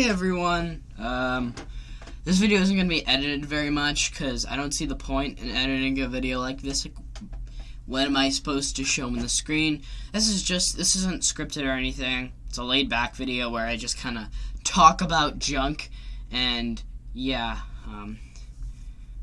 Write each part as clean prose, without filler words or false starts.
everyone. This video isn't going to be edited very much because I don't see the point in editing a video like this. Like, what am I supposed to show on the screen? This isn't scripted or anything. It's a laid back video where I just kind of talk about junk. And yeah,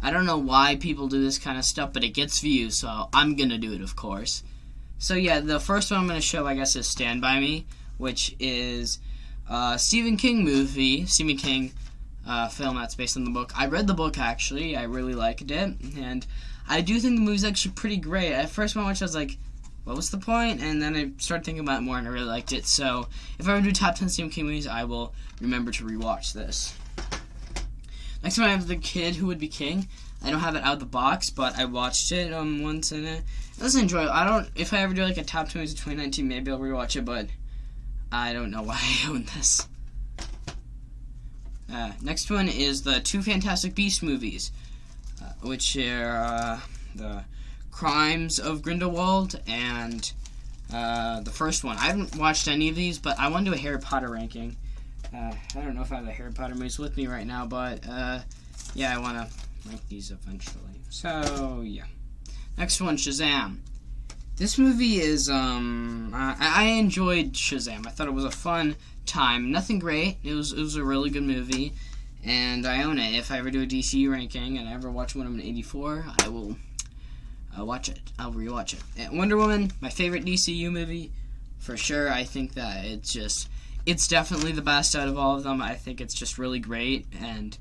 I don't know why people do this kind of stuff, but it gets views, so I'm going to do it, of course. So yeah, the first one I'm going to show, I guess, is Stand By Me, which is Stephen King film that's based on the book. I read the book, actually. I really liked it, and I do think the movie's actually pretty great. At first when I watched it, I was like, what was the point? And then I started thinking about it more, and I really liked it. So if I ever do top 10 Stephen King movies, I will remember to rewatch this. Next one, I have The Kid Who Would Be King. I don't have it out of the box, but I watched it once, and it was enjoyable. If I ever do like a top 10 movies of 2019, maybe I'll rewatch it, but I don't know why I own this. Next one is the two Fantastic Beasts movies, which are The Crimes of Grindelwald and the first one. I haven't watched any of these, but I want to do a Harry Potter ranking. I don't know if I have the Harry Potter movies with me right now, but yeah, I want to rank these eventually. So yeah. Next one, Shazam. This movie is, I enjoyed Shazam. I thought it was a fun time. Nothing great. It was a really good movie, and I own it. If I ever do a DC ranking and I ever watch one of an 84, I will watch it. I'll rewatch it. And Wonder Woman, my favorite DCU movie, for sure. I think that it's definitely the best out of all of them. I think it's just really great, and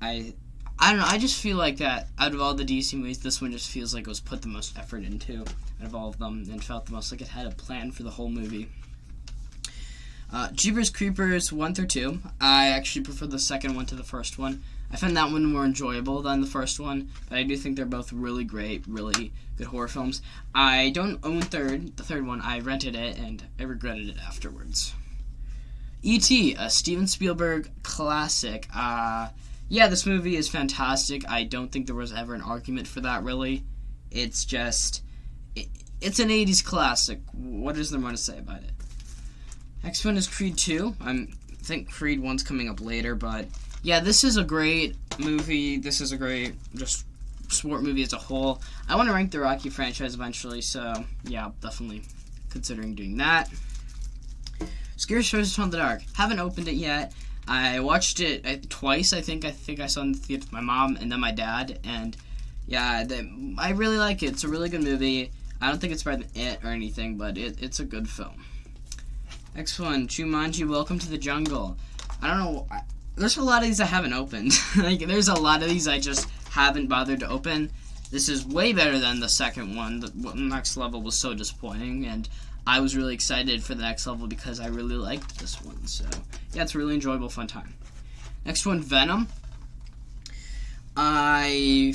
I don't know, I just feel like that out of all the DC movies, this one just feels like it was put the most effort into out of all of them, and felt the most like it had a plan for the whole movie. Jeepers Creepers 1 through 2. I actually prefer the second one to the first one. I found that one more enjoyable than the first one, but I do think they're both really great, really good horror films. I don't own the third one. I rented it, and I regretted it afterwards. E.T., a Steven Spielberg classic. Yeah, this movie is fantastic. I don't think there was ever an argument for that, really. It's just, it's an 80s classic. What is there more to say about it? Next one is Creed 2. I think Creed 1's coming up later, but yeah, this is a great movie. This is a great, just, sport movie as a whole. I want to rank the Rocky franchise eventually, so yeah, definitely considering doing that. Scary Stories to Tell in the Dark. Haven't opened it yet. I watched it twice, I think I saw it in the theater with my mom and then my dad, and yeah, I really like it. It's a really good movie. I don't think it's better than It or anything, but it's a good film. Next one, Jumanji, Welcome to the Jungle. I don't know, there's a lot of these I haven't opened. Like, there's a lot of these I just haven't bothered to open. This is way better than the second one. The next level was so disappointing, and I was really excited for the next level because I really liked this one. So, yeah, it's a really enjoyable, fun time. Next one, Venom. I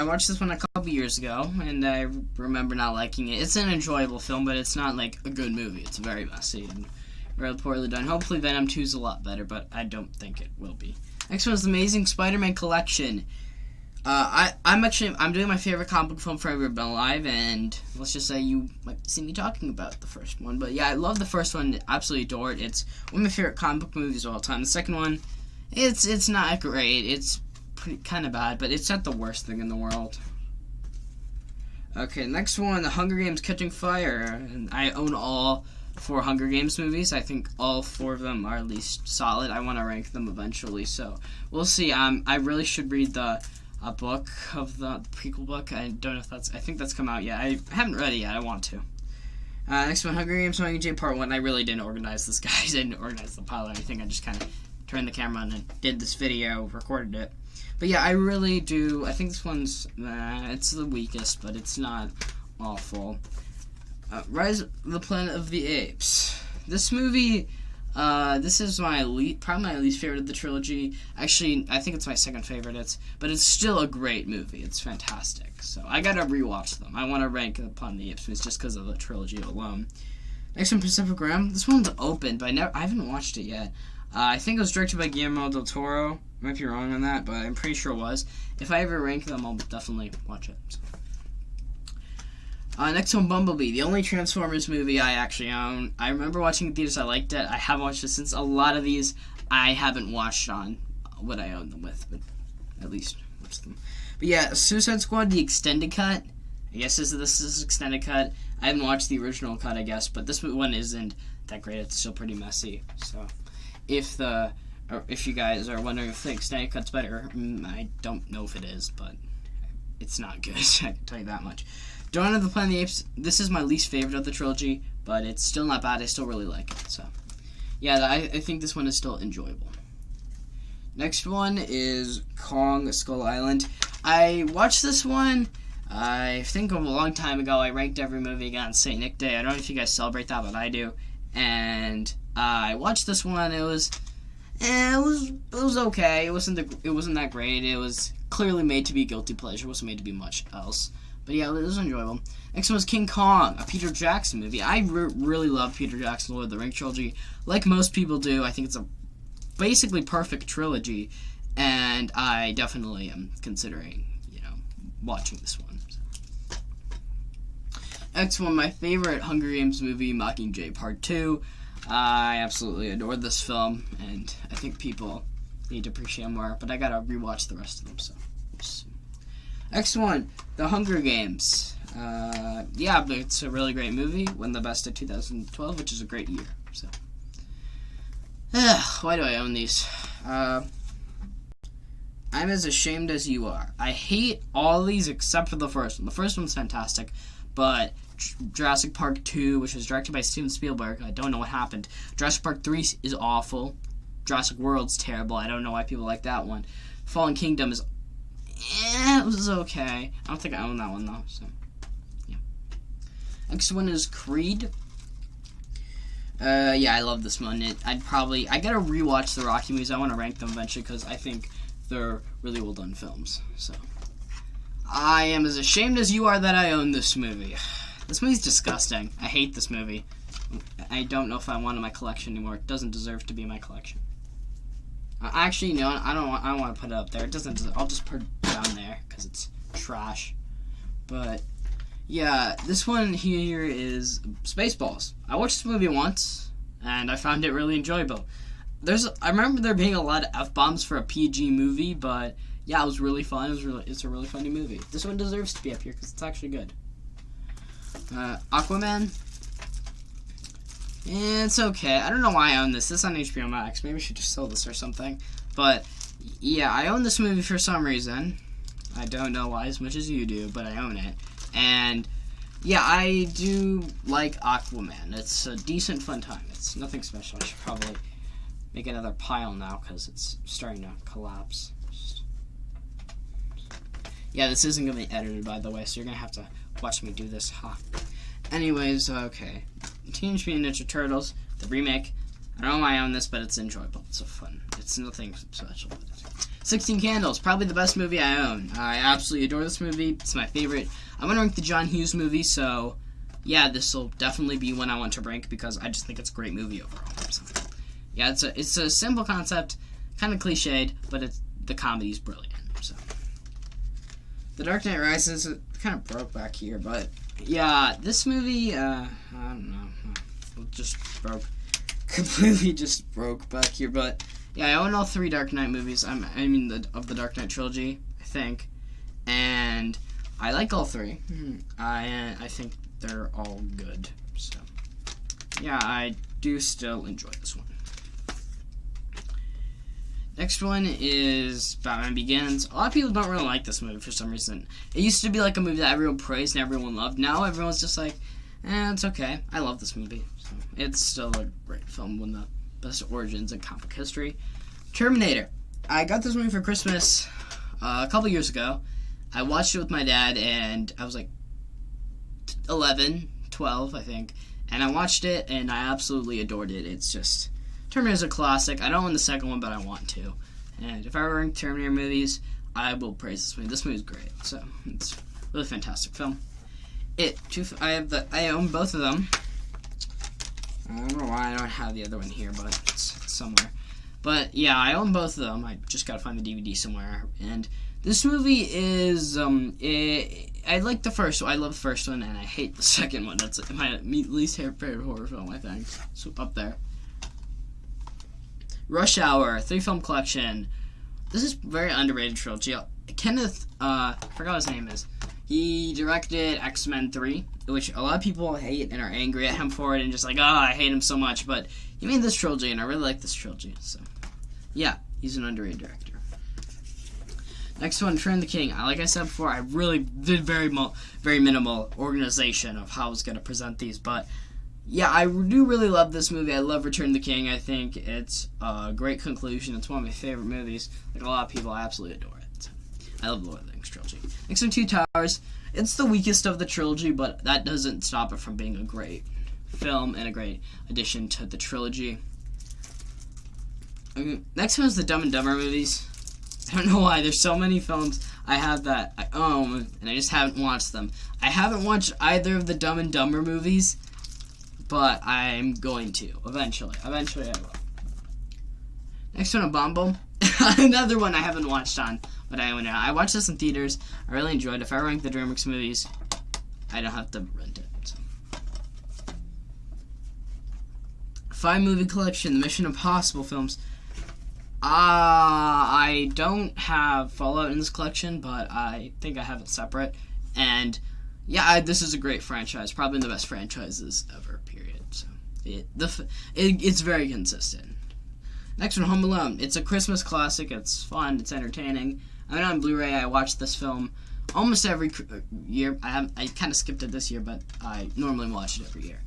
watched this one a couple years ago, and I remember not liking it. It's an enjoyable film, but it's not, like, a good movie. It's very messy and really poorly done. Hopefully Venom 2 is a lot better, but I don't think it will be. Next one is The Amazing Spider-Man Collection. I'm doing my favorite comic book film for ever been alive, and let's just say you might see me talking about the first one. But yeah, I love the first one, absolutely adore it. It's one of my favorite comic book movies of all time. The second one, it's not great. It's kind of bad, but it's not the worst thing in the world. Okay, next one, The Hunger Games: Catching Fire. And I own all 4 Hunger Games movies. I think all 4 of them are at least solid. I want to rank them eventually, so we'll see. I really should read the book of the prequel book. I don't know if I think that's come out yet. I haven't read it yet. I want to. Next one, Hunger Games: Mockingjay Part 1. I really didn't organize this, guys. I didn't organize the pile or anything. I just kind of turned the camera on and did this video, recorded it. But yeah, I really do. I think this one's, it's the weakest, but it's not awful. Rise of the Planet of the Apes. This movie, this is probably my least favorite of the trilogy. Actually, I think it's my second favorite. But it's still a great movie. It's fantastic. So I gotta rewatch them. I want to rank Planet of the Apes just because of the trilogy alone. Next one, Pacific Rim. This one's open, but I haven't watched it yet. I think it was directed by Guillermo del Toro. I might be wrong on that, but I'm pretty sure it was. If I ever rank them, I'll definitely watch it. So. Next one, Bumblebee, the only Transformers movie I actually own. I remember watching it in theaters. I liked it. I haven't watched it since. A lot of these I haven't watched on what I own them with, but at least watched them. But yeah, Suicide Squad, the extended cut. I guess this is extended cut. I haven't watched the original cut, I guess, but this one isn't that great. It's still pretty messy. So, if you guys are wondering if the extended cut's better, I don't know if it is, but it's not good. I can tell you that much. Dawn of the Planet of the Apes. This is my least favorite of the trilogy, but it's still not bad. I still really like it. So, yeah, I think this one is still enjoyable. Next one is Kong Skull Island. I watched this one. I think a long time ago. I ranked every movie against St. Nick Day. I don't know if you guys celebrate that, but I do. And I watched this one. It was okay. It wasn't that great. It was clearly made to be guilty pleasure. It wasn't made to be much else. But yeah, it was enjoyable. Next one was King Kong, a Peter Jackson movie. I really love Peter Jackson's Lord of the Rings trilogy. Like most people do, I think it's a basically perfect trilogy. And I definitely am considering, watching this one. So. Next one, my favorite Hunger Games movie, Mockingjay Part 2. I absolutely adored this film, and I think people need to appreciate more, but I gotta rewatch the rest of them, so. Next one, The Hunger Games. Yeah, but it's a really great movie. Won the best of 2012, which is a great year, so. Why do I own these? I'm as ashamed as you are. I hate all these except for the first one. The first one's fantastic, but Jurassic Park 2, which was directed by Steven Spielberg, I don't know what happened. Jurassic Park 3 is awful. Jurassic World's terrible. I don't know why people like that one. Fallen Kingdom is... it was okay. I don't think I own that one, though, so... yeah. Next one is Creed. Yeah, I love this one. I gotta rewatch the Rocky movies. I want to rank them eventually, because I think they're really well done films, so... I am as ashamed as you are that I own this movie. This movie's disgusting. I hate this movie. I don't know if I want it in my collection anymore. It doesn't deserve to be in my collection. Actually, no, I don't want to put it up there. It doesn't deserve, I'll just put it down there, because it's trash. But, yeah, this one here is Spaceballs. I watched this movie once, and I found it really enjoyable. I remember there being a lot of F-bombs for a PG movie, but yeah, it was really fun. It's a really funny movie. This one deserves to be up here because it's actually good. Aquaman. It's okay. I don't know why I own this. This is on HBO Max. Maybe I should just sell this or something. But yeah, I own this movie for some reason. I don't know why as much as you do, but I own it. And yeah, I do like Aquaman. It's a decent, fun time. It's nothing special. I should probably make another pile now because it's starting to collapse. Yeah, this isn't going to be edited, by the way, so you're going to have to watch me do this. Anyways, okay. Teenage Mutant Ninja Turtles, the remake. I don't know why I own this, but it's enjoyable. It's so fun. It's nothing special. 16 Candles, probably the best movie I own. I absolutely adore this movie. It's my favorite. I'm going to rank the John Hughes movie, so yeah, this will definitely be one I want to rank because I just think it's a great movie overall. So, yeah, it's a simple concept, kind of cliched, but the comedy's brilliant. So, The Dark Knight Rises, it kind of broke back here, but yeah, this movie, I don't know, it just completely just broke back here, but yeah, I own all 3 Dark Knight movies, of the Dark Knight trilogy, I think, and I like all 3. I think they're all good, so yeah, I do still enjoy this one. Next one is Batman Begins. A lot of people don't really like this movie for some reason. It used to be like a movie that everyone praised and everyone loved. Now everyone's just like, it's okay. I love this movie. So it's still a great film, one of the best origins in comic history. Terminator. I got this movie for Christmas a couple years ago. I watched it with my dad, and I was like 11, 12, I think. And I watched it, and I absolutely adored it. It's just... Terminator's a classic. I don't own the second one, but I want to. And if I ever rank Terminator movies, I will praise this movie. This movie's great. So it's a really fantastic film. I own both of them. I don't know why I don't have the other one here, but it's somewhere. But yeah, I own both of them. I just gotta find the DVD somewhere. And this movie is I like the first one. I love the first one, and I hate the second one. That's my least favorite horror film, I think. So up there. Rush Hour, 3-film collection. This is a very underrated trilogy. Kenneth, I forgot what his name is. He directed X-Men 3, which a lot of people hate and are angry at him for it and just like, oh, I hate him so much. But he made this trilogy, and I really like this trilogy. So, yeah, he's an underrated director. Next one, Return of the King. Like I said before, I really did very minimal organization of how I was going to present these. But, yeah, I do really love this movie. I love Return of the King. I think it's a great conclusion. It's one of my favorite movies. Like a lot of people, I absolutely adore it. So, I love the Lord of the Rings trilogy. Next one, Two Towers. It's the weakest of the trilogy, but that doesn't stop it from being a great film and a great addition to the trilogy. Next one is the Dumb and Dumber movies. I don't know why. There's so many films I have that I own, and I just haven't watched them. I haven't watched either of the Dumb and Dumber movies, but I'm going to, eventually. Eventually I will. Next one, a Bombo. Another one I haven't watched on, but I own it. I watched this in theaters. I really enjoyed it. If I rank the DreamWorks movies, I don't have to rent it. So. 5-movie collection, the Mission Impossible films. I don't have Fallout in this collection, but I think I have it separate. And, yeah, this is a great franchise. Probably the best franchises ever, period. So, it's very consistent. Next one, Home Alone. It's a Christmas classic. It's fun. It's entertaining. I mean, on Blu-ray, I watch this film almost every year. I kind of skipped it this year, but I normally watch it every year.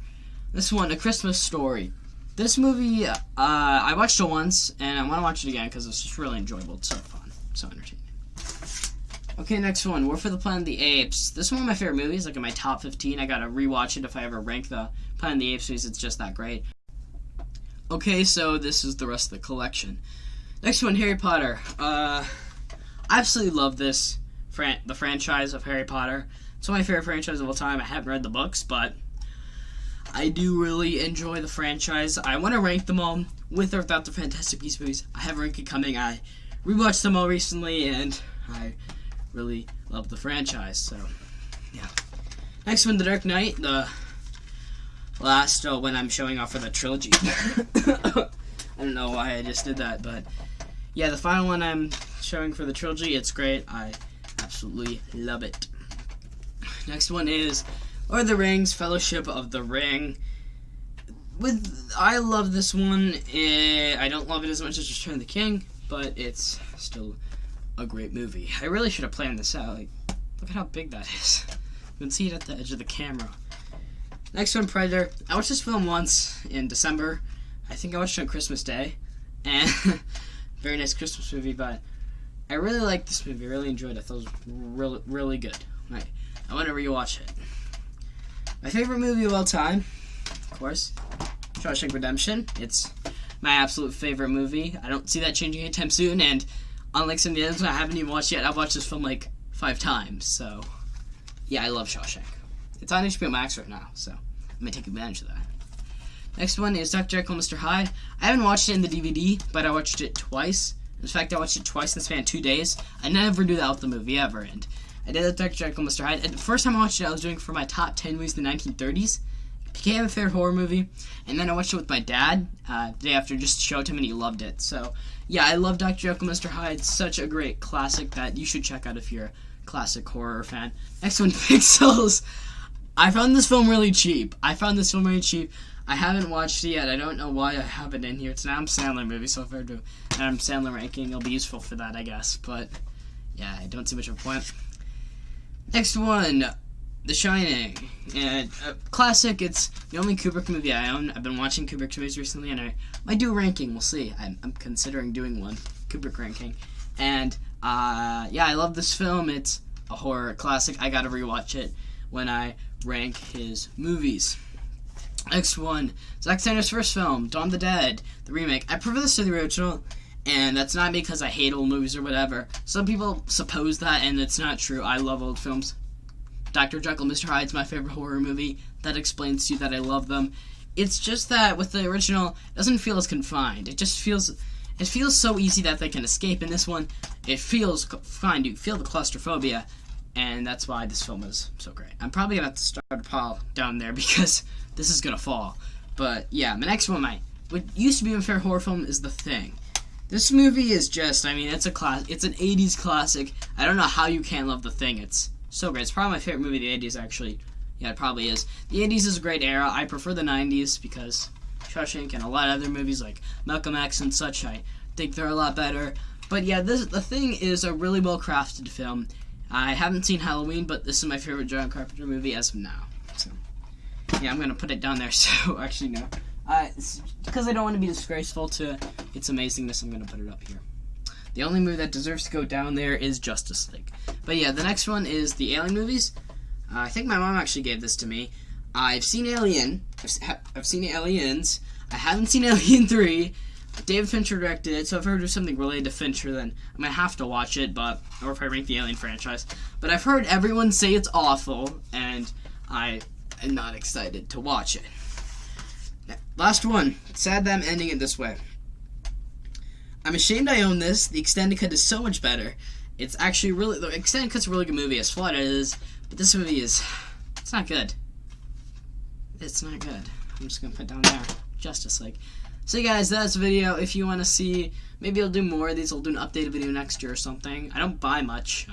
This one, A Christmas Story. This movie, I watched it once, and I want to watch it again because it's just really enjoyable. It's so fun. So entertaining. Okay, next one, War for the Planet of the Apes. This is one of my favorite movies, like in my top 15. I gotta rewatch it if I ever rank the Planet of the Apes movies. It's just that great. Okay, so this is the rest of the collection. Next one, Harry Potter. I absolutely love this, the franchise of Harry Potter. It's one of my favorite franchises of all time. I haven't read the books, but I do really enjoy the franchise. I want to rank them all with or without the Fantastic Beasts movies. I have a ranking coming. I rewatched them all recently, and I really love the franchise. So, yeah. Next one, The Dark Knight. The last when I'm showing off for the trilogy. I don't know why I just did that, but yeah, the final one I'm showing for the trilogy. It's great. I absolutely love it. Next one is Lord of the Rings, Fellowship of the Ring. I love this one. I don't love it as much as Return of the King, but it's still a great movie. I really should have planned this out. Like, look at how big that is. You can see it at the edge of the camera. Next one, Predator. I watched this film once in December. I think I watched it on Christmas Day. And very nice Christmas movie, but I really liked this movie. I really enjoyed it. I thought it was really, really good. I want to rewatch it. My favorite movie of all time, of course, Shawshank Redemption. It's my absolute favorite movie. I don't see that changing anytime soon, and unlike some of the others I haven't even watched yet, I've watched this film like 5 times, so yeah, I love Shawshank. It's on HBO Max right now, so I'm going to take advantage of that. Next one is Dr. Jekyll and Mr. Hyde. I haven't watched it in the DVD, but I watched it twice. In fact, I watched it twice in the span of 2 days. I never do that with the movie ever, and I did it Dr. Jekyll and Mr. Hyde. And the first time I watched it, I was doing it for my top 10 movies in the 1930s. It became a favorite horror movie, and then I watched it with my dad the day after, just showed him, and he loved it. So, yeah, I love Dr. Jekyll and Mr. Hyde. It's such a great classic that you should check out if you're a classic horror fan. Next one, Pixels. I found this film really cheap. I haven't watched it yet. I don't know why I have it in here. It's an Adam Sandler movie, so if I do an Adam Sandler ranking, it'll be useful for that, I guess. But, yeah, I don't see much of a point. Next one, The Shining. And classic. It's the only Kubrick movie I own. I've been watching Kubrick movies recently, and I might do a ranking. We'll see. I'm considering doing one, Kubrick ranking. And, yeah, I love this film. It's a horror classic. I gotta rewatch it when I rank his movies. Next one, Zack Snyder's first film, Dawn of the Dead, the remake. I prefer this to the original, and that's not because I hate old movies or whatever. Some people suppose that, and it's not true. I love old films. Dr. Jekyll and Mr. Hyde is my favorite horror movie. That explains to you that I love them. It's just that with the original, it doesn't feel as confined. It feels so easy that they can escape. In this one, it feels confined. You feel the claustrophobia, and that's why this film is so great. I'm probably going to have to start a pile down there because this is going to fall. But, yeah, my next one, my what used to be my favorite horror film is The Thing. This movie is just, I mean, it's a class. It's an 80s classic. I don't know how you can't love The Thing. It's so great. It's probably my favorite movie of the 80s, actually. Yeah, it probably is. The 80s is a great era. I prefer the 90s because Shawshank and a lot of other movies like Malcolm X and such, I think they're a lot better. But yeah, The Thing is a really well-crafted film. I haven't seen Halloween, but this is my favorite John Carpenter movie as of now. So, yeah, I'm going to put it down there. So, actually, no. Because I don't want to be disgraceful to its amazingness, I'm going to put it up here. The only movie that deserves to go down there is Justice League. But yeah, the next one is the Alien movies. I think my mom actually gave this to me. I've seen Alien. I've seen Aliens. I haven't seen Alien 3. David Fincher directed it, so if I heard there's something related to Fincher, then I might have to watch it, or if I rank the Alien franchise. But I've heard everyone say it's awful, and I am not excited to watch it. Last one. Sad that I'm ending it this way. I'm ashamed I own this. The extended cut is so much better. It's actually really... The extended cut's a really good movie, as flawed as it is, but this movie is... It's not good. It's not good. I'm just going to put down there. Justice League. So guys, that's the video. If you want to see... Maybe I'll do more of these. I'll do an updated video next year or something. I don't buy much.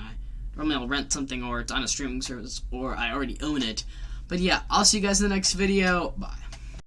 Normally I'll rent something, or it's on a streaming service, or I already own it. But yeah, I'll see you guys in the next video. Bye.